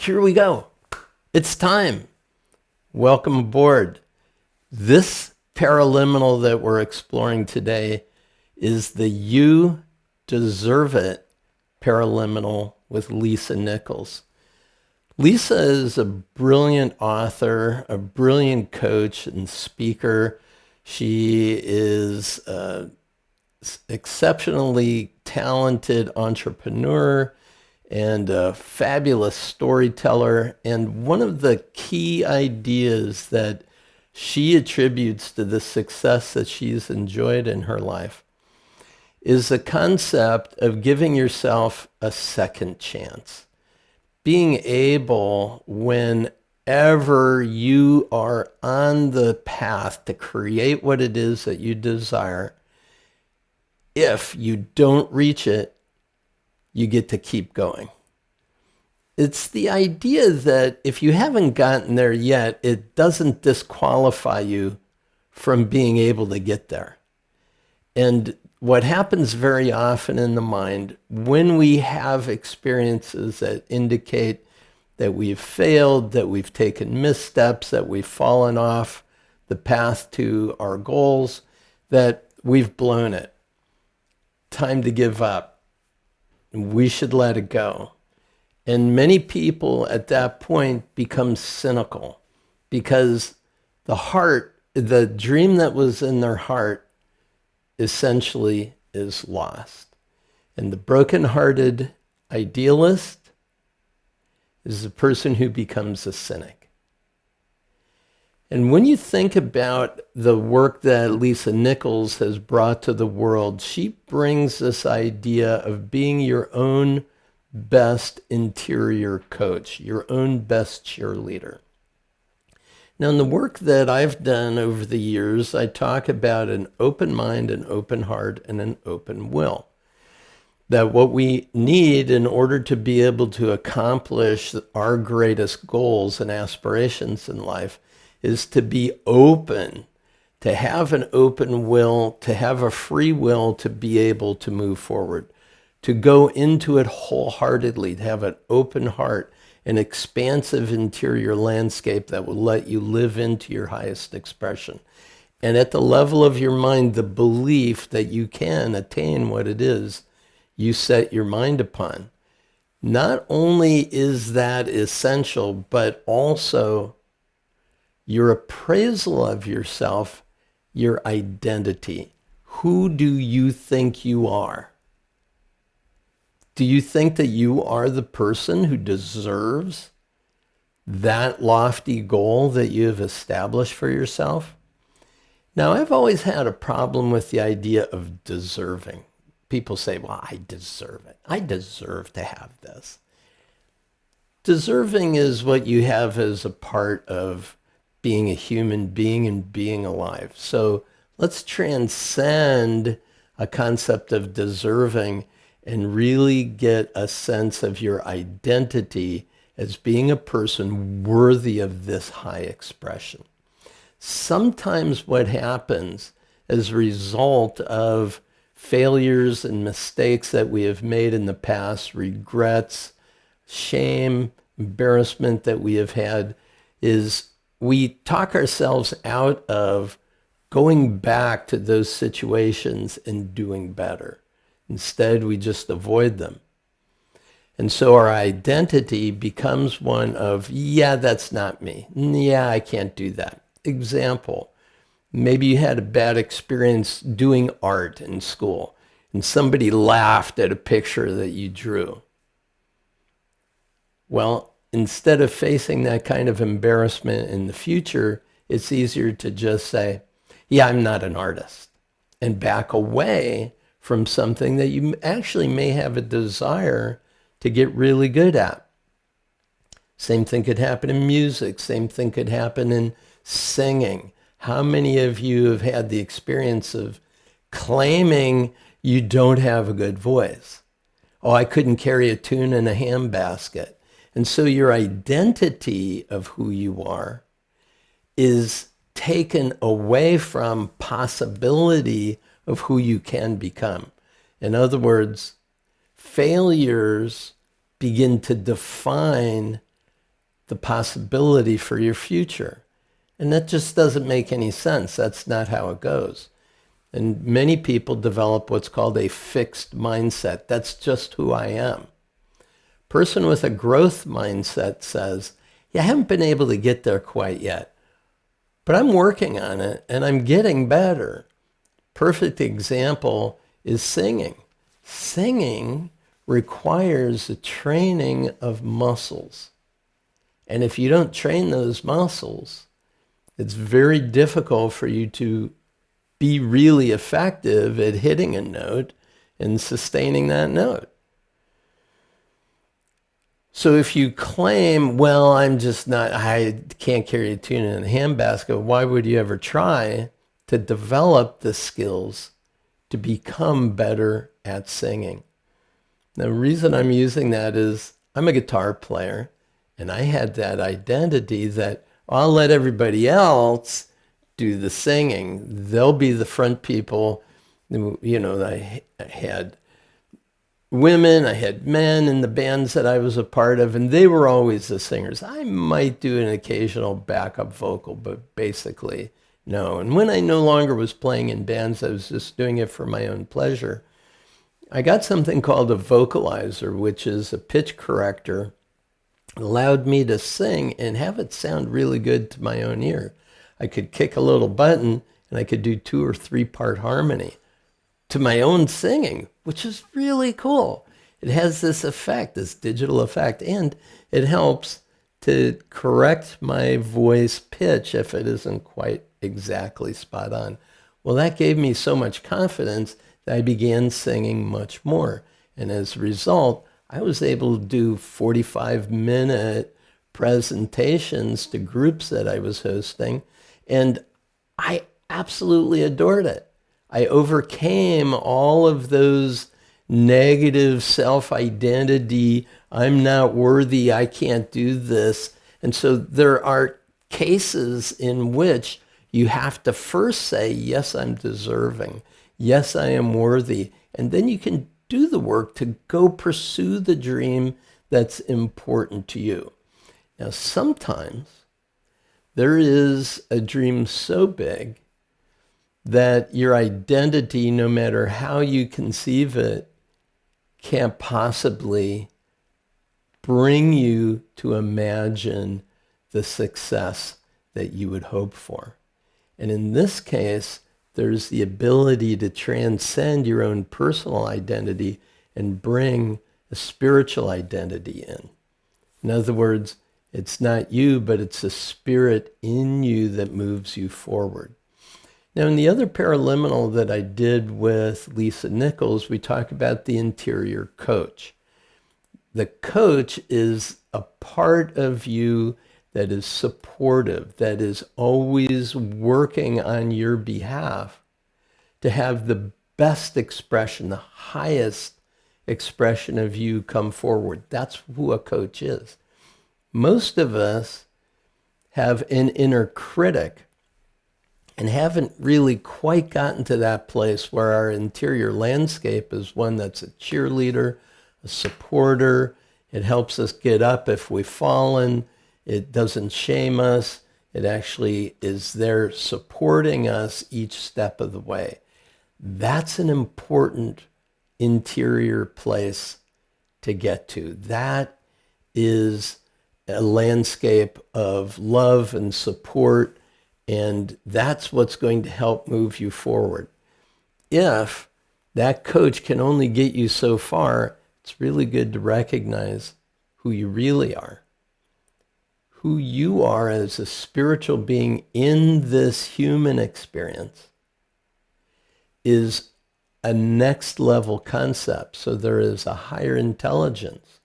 here we go. It's time. Welcome aboard. This paraliminal that we're exploring today is the You Deserve It paraliminal with Lisa Nichols. Lisa is a brilliant author, a brilliant coach and speaker. She is an exceptionally talented entrepreneur and a fabulous storyteller. And one of the key ideas that she attributes to the success that she's enjoyed in her life is the concept of giving yourself a second chance. Being able, whenever you are on the path to create what it is that you desire, if you don't reach it, you get to keep going. It's the idea that if you haven't gotten there yet, it doesn't disqualify you from being able to get there. And what happens very often in the mind when we have experiences that indicate that we've failed, that we've taken missteps, that we've fallen off the path to our goals, that we've blown it. Time to give up. We should let it go. And many people at that point become cynical because the dream that was in their heart essentially is lost. And the broken-hearted idealist is the person who becomes a cynic. And when you think about the work that Lisa Nichols has brought to the world, she brings this idea of being your own best interior coach, your own best cheerleader. Now, in the work that I've done over the years, I talk about an open mind, an open heart, and an open will. That what we need in order to be able to accomplish our greatest goals and aspirations in life is to be open, to have an open will, to have a free will to be able to move forward, to go into it wholeheartedly, to have an open heart, an expansive interior landscape that will let you live into your highest expression. And at the level of your mind, the belief that you can attain what it is you set your mind upon. Not only is that essential, but also your appraisal of yourself, your identity. Who do you think you are? Do you think that you are the person who deserves that lofty goal that you have established for yourself? Now, I've always had a problem with the idea of deserving. People say, well, I deserve it. I deserve to have this. Deserving is what you have as a part of being a human being and being alive. So let's transcend a concept of deserving and really get a sense of your identity as being a person worthy of this high expression. Sometimes what happens as a result of failures and mistakes that we have made in the past, regrets, shame, embarrassment that we have had, is we talk ourselves out of going back to those situations and doing better. Instead, we just avoid them. And so our identity becomes one of, yeah, that's not me. Yeah, I can't do that. Example, maybe you had a bad experience doing art in school and somebody laughed at a picture that you drew. Well, instead of facing that kind of embarrassment in the future, it's easier to just say, yeah, I'm not an artist, and back away from something that you actually may have a desire to get really good at. Same thing could happen in music. Same thing could happen in singing. How many of you have had the experience of claiming you don't have a good voice? Oh, I couldn't carry a tune in a handbasket. And so your identity of who you are is taken away from possibility of who you can become. In other words, failures begin to define the possibility for your future. And that just doesn't make any sense. That's not how it goes. And many people develop what's called a fixed mindset. That's just who I am. Person with a growth mindset says, yeah, I haven't been able to get there quite yet, but I'm working on it and I'm getting better. Perfect example is singing. Singing requires a training of muscles. And if you don't train those muscles, it's very difficult for you to be really effective at hitting a note and sustaining that note. So if you claim, well, I can't carry a tune in a handbasket, why would you ever try to develop the skills to become better at singing? The reason I'm using that is I'm a guitar player, and I had that identity that I'll let everybody else do the singing. They'll be the front people. I had women, I had men in the bands that I was a part of, and they were always the singers. I might do an occasional backup vocal, but basically no. And when I no longer was playing in bands, I was just doing it for my own pleasure. I got something called a vocalizer, which is a pitch corrector. It allowed me to sing and have it sound really good to my own ear. I could kick a little button and I could do 2 or 3 part harmony to my own singing, which is really cool. It has this effect, this digital effect, and it helps to correct my voice pitch if it isn't quite exactly spot on. Well, that gave me so much confidence that I began singing much more. And as a result, I was able to do 45-minute presentations to groups that I was hosting, and I absolutely adored it. I overcame all of those negative self-identity, I'm not worthy, I can't do this. And so there are cases in which you have to first say, yes, I'm deserving. Yes, I am worthy. And then you can do the work to go pursue the dream that's important to you. Now, sometimes there is a dream so big that your identity, no matter how you conceive it, can't possibly bring you to imagine the success that you would hope for. And in this case, there's the ability to transcend your own personal identity and bring a spiritual identity in. In other words, it's not you, but it's the spirit in you that moves you forward. Now, in the other paraliminal that I did with Lisa Nichols, we talk about the interior coach. The coach is a part of you that is supportive, that is always working on your behalf to have the best expression, the highest expression of you come forward. That's who a coach is. Most of us have an inner critic and haven't really quite gotten to that place where our interior landscape is one that's a cheerleader, a supporter. It helps us get up if we've fallen. It doesn't shame us. It actually is there supporting us each step of the way. That's an important interior place to get to. That is a landscape of love and support, and that's what's going to help move you forward. If that coach can only get you so far, it's really good to recognize who you really are. Who you are as a spiritual being in this human experience is a next level concept. So there is a higher intelligence.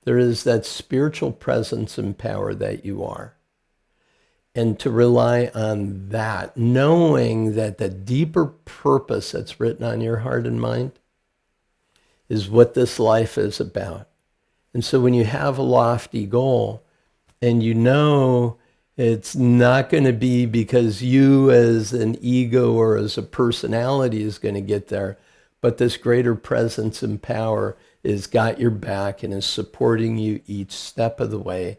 There is that spiritual presence and power that you are. And to rely on that, knowing that the deeper purpose that's written on your heart and mind is what this life is about. And so when you have a lofty goal and you know it's not going to be because you as an ego or as a personality is going to get there, but this greater presence and power has got your back and is supporting you each step of the way,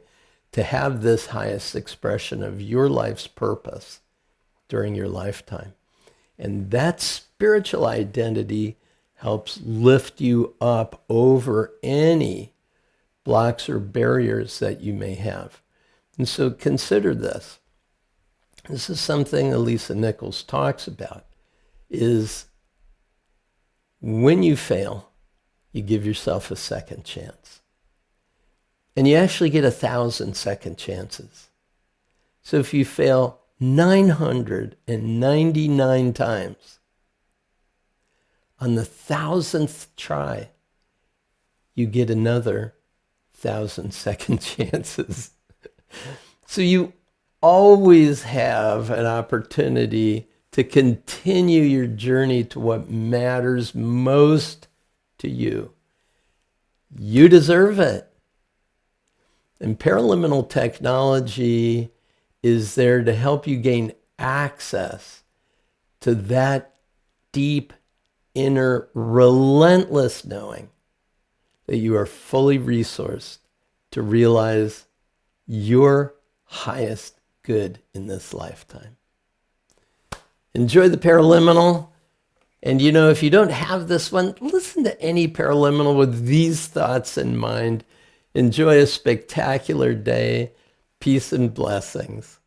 to have this highest expression of your life's purpose during your lifetime. And that spiritual identity helps lift you up over any blocks or barriers that you may have. And so consider this. This is something Elisa Nichols talks about, is when you fail, you give yourself a second chance. And you actually get 1,000 second chances. So if you fail 999 times, on the 1,000th try, you get another 1,000 second chances. So you always have an opportunity to continue your journey to what matters most to you. You deserve it. And paraliminal technology is there to help you gain access to that deep, inner, relentless knowing that you are fully resourced to realize your highest good in this lifetime. Enjoy the paraliminal. And you know, if you don't have this one, listen to any paraliminal with these thoughts in mind. Enjoy a spectacular day. Peace and blessings.